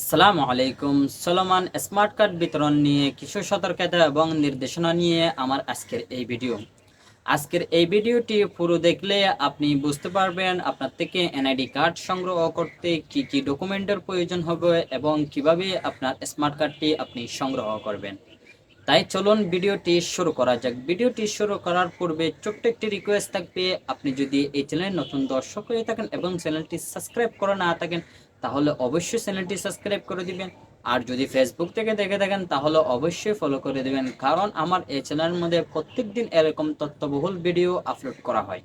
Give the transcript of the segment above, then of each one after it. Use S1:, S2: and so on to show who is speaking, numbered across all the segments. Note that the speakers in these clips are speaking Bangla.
S1: আসসালামু আলাইকুম। চলমান স্মার্ট কার্ড বিতরণ নিয়ে কিছু সতর্কতা এবং নির্দেশনা নিয়ে আমার আজকের এই ভিডিওটি পুরো দেখলে আপনি বুঝতে পারবেন আপনার থেকে এনআইডি কার্ড সংগ্রহ করতে কি কি ডকুমেন্টের প্রয়োজন হবে এবং কিভাবে আপনার স্মার্ট কার্ডটি আপনি সংগ্রহ করবেন। তাই চলুন ভিডিওটি শুরু করা যাক। ভিডিওটি শুরু করার পূর্বে ছোট্ট একটি রিকোয়েস্ট থাকবে, আপনি যদি এই চ্যানেলের নতুন দর্শক হয়ে থাকেন এবং চ্যানেলটি সাবস্ক্রাইব করে না থাকেন তাহলে অবশ্যই চ্যানেলটি সাবস্ক্রাইব করে দিবেন। আর যদি ফেসবুক থেকে দেখে থাকেন তাহলে অবশ্যই ফলো করে দিবেন, কারণ আমার এই চ্যানেলের মধ্যে প্রত্যেকদিন এরকম তথ্যবহুল ভিডিও আপলোড করা হয়।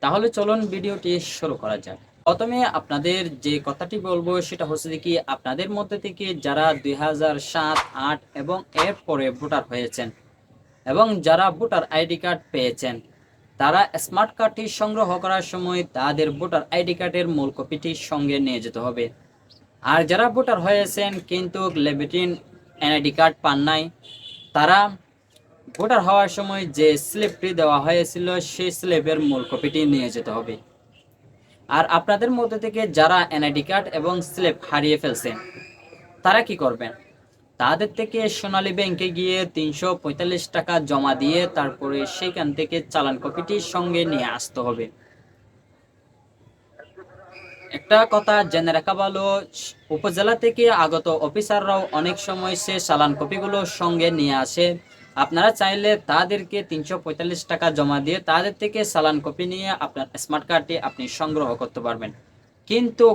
S1: তাহলে চলুন ভিডিওটি শুরু করা যাক। প্রথমে আপনাদের যে কথাটি বলবো সেটা হচ্ছে কি, আপনাদের মধ্যে থেকে যারা 2007, 8 এবং এর পরে ভোটার হয়েছেন এবং যারা ভোটার আইডি কার্ড পেয়েছেন, তারা স্মার্ট কার্ডটি সংগ্রহ করার সময় তাদের ভোটার আইডি কার্ডের মূল কপিটি সঙ্গে নিয়ে যেতে হবে। আর যারা ভোটার হয়েছেন কিন্তু লেবিটিন এনআইডি কার্ড পান নাই, তারা ভোটার হওয়ার সময় যে স্লিপটি দেওয়া হয়েছিল সেই স্লিপের মূল কপিটি নিয়ে যেতে হবে। আর আপনাদের মধ্যে থেকে যারা এনআইডি কার্ড এবং স্লিপ হারিয়ে ফেলছেন, তারা কি করবেন? তাদের থেকে সোনালী ব্যাংকে গিয়ে 345 টাকা জমা দিয়ে তারপরে সেখান থেকে চালান কপিটির সঙ্গে নিয়ে আসতে হবে। একটা কথা জেনে রাখা ভালো, উপজেলা থেকে আগত অফিসাররাও অনেক সময় সে চালান কপিগুলো সঙ্গে নিয়ে আসে। আপনারা চাইলে তাদেরকে 345 টাকা জমা দিয়ে তাদের থেকে চালান কপি নিয়ে আপনার স্মার্ট কার্ডটি আপনি সংগ্রহ করতে পারবেন। কিন্তু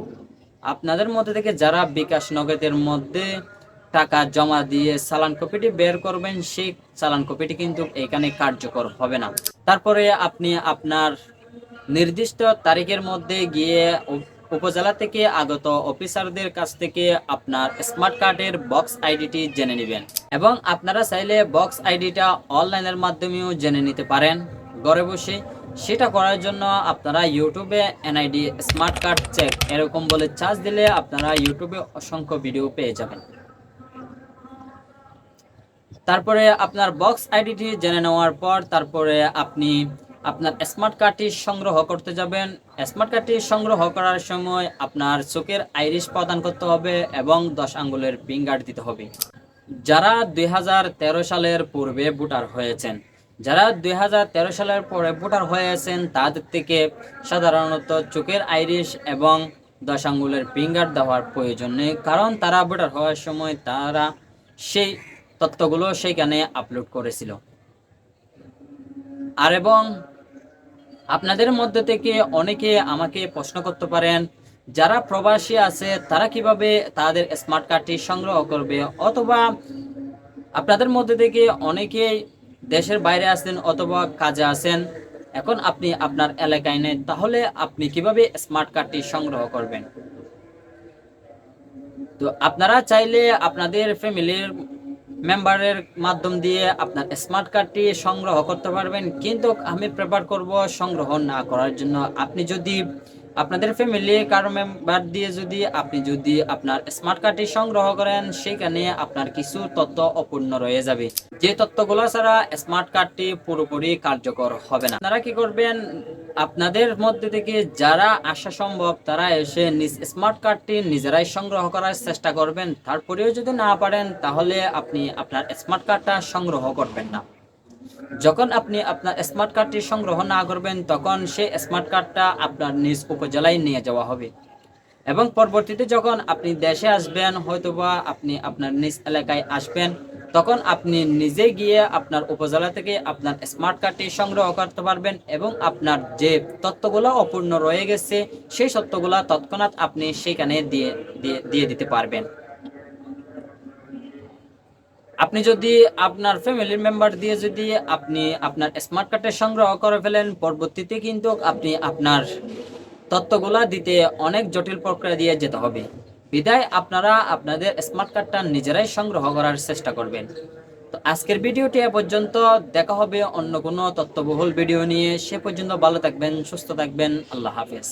S1: আপনাদের মধ্যে থেকে যারা বিকাশ নগদের মধ্যে টাকা জমা দিয়ে চালান কপিটি বের করবেন, সেই চালান কপিটি কিন্তু এখানে কার্যকর হবে না। তারপরে আপনি আপনার নির্দিষ্ট তারিখের মধ্যে গিয়ে উপজেলা থেকে আগত অফিসারদের কাছ থেকে আপনার স্মার্ট কার্ডের বক্স আইডিটি জেনে নেবেন এবং আপনারা চাইলে বক্স আইডিটা অনলাইনের মাধ্যমেও জেনে নিতে পারেন ঘরে বসে। সেটা করার জন্য আপনারা ইউটিউবে এনআইডি স্মার্ট কার্ড চেক এরকম বলে সার্চ দিলে আপনারা ইউটিউবে অসংখ্য ভিডিও পেয়ে যাবেন। তারপরে আপনার বক্স আইডিটি জেনে নেওয়ার পর তারপরে আপনি আপনার স্মার্ট কার্ডটি সংগ্রহ করতে যাবেন। স্মার্ট কার্ডটি সংগ্রহ করার সময় আপনার চোখের আইরিশ প্রদান করতে হবে এবং 10 আঙ্গুলের ফিঙ্গার দিতে হবে। যারা 2013 সালের পূর্বে ভোটার হয়েছেন, যারা 2013 সালের পরে ভোটার হয়েছেন, তাদের থেকে সাধারণত চোখের আইরিশ এবং 10 আঙ্গুলের ফিঙ্গার দেওয়ার প্রয়োজন নেই, কারণ তারা ভোটার হওয়ার সময় তারা সেই তথ্যগুলো সেইখানে আপলোড করেছিল। আর এবং আপনাদের মধ্যে থেকে অনেকে আমাকে প্রশ্ন করতে পারেন, যারা প্রবাসী আছে তারা কিভাবে তাদের স্মার্ট কার্ডটি সংগ্রহ করবে, অথবা আপনাদের মধ্যে থেকে অনেকে দেশের বাইরে আছেন অথবা কাজে আছেন, এখন আপনি আপনার এলাকায় নেই, তাহলে আপনি কিভাবে স্মার্ট কার্ডটি সংগ্রহ করবেন? তো আপনারা চাইলে আপনাদের ফ্যামিলির মেম্বারের মাধ্যম দিয়ে আপনার স্মার্ট কার্ডটি সংগ্রহ করতে পারবেন, কিন্তু আমি প্রেফার করব সংগ্রহ না করার জন্য। আপনি যদি আপনাদের ফ্যামিলি কারো মেম্বার দিয়ে আপনি যদি আপনার স্মার্ট কার্ডটি সংগ্রহ করেন, সেখানে আপনার কিছু তথ্য অপূর্ণ রয়ে যাবে, যে তথ্যগুলো ছাড়া স্মার্ট কার্ডটি পুরোপুরি কার্যকর হবে না। আপনারা কি করবেন? আপনাদের মধ্যে থেকে যারা আসা সম্ভব তারা এসে নিজ স্মার্ট কার্ডটি নিজেরাই সংগ্রহ করার চেষ্টা করবেন। তারপরেও যদি না পারেন তাহলে আপনি আপনার স্মার্ট কার্ডটা সংগ্রহ করবেন না। যখন আপনি আপনার স্মার্ট কার্ডটি সংগ্রহ না করবেন তখন সেই স্মার্ট কার্ডটা আপনার নিজ উপজেলায় নিয়ে যাওয়া হবে এবং পরবর্তীতে যখন আপনি দেশে আসবেন, হয়তোবা আপনি আপনার নিজ এলাকায় আসবেন, তখন আপনি নিজে গিয়ে আপনার উপজেলা থেকে আপনার স্মার্ট কার্ডটি সংগ্রহ করতে পারবেন এবং আপনার যে তথ্যগুলো অপূর্ণ রয়ে গেছে সেই তথ্যগুলো তৎক্ষণাৎ আপনি সেখানে দিয়ে দিতে পারবেন। আপনি যদি আপনার ফ্যামিলির মেম্বার দিয়ে আপনি আপনার স্মার্ট কার্ডে সংগ্রহ করে ফেলেন, পরবর্তীতে কিন্তু আপনি আপনার তথ্যগুলা দিতে অনেক জটিল প্রক্রিয়া দিয়ে যেতে হবে। বিদায় আপনারা আপনাদের স্মার্ট কার্ডটা নিজেরাই সংগ্রহ করার চেষ্টা করবেন। তো আজকের ভিডিওটি এ পর্যন্ত, দেখা হবে অন্য কোনো তথ্যবহুল ভিডিও নিয়ে। সে পর্যন্ত ভালো থাকবেন, সুস্থ থাকবেন। আল্লাহ হাফেজ।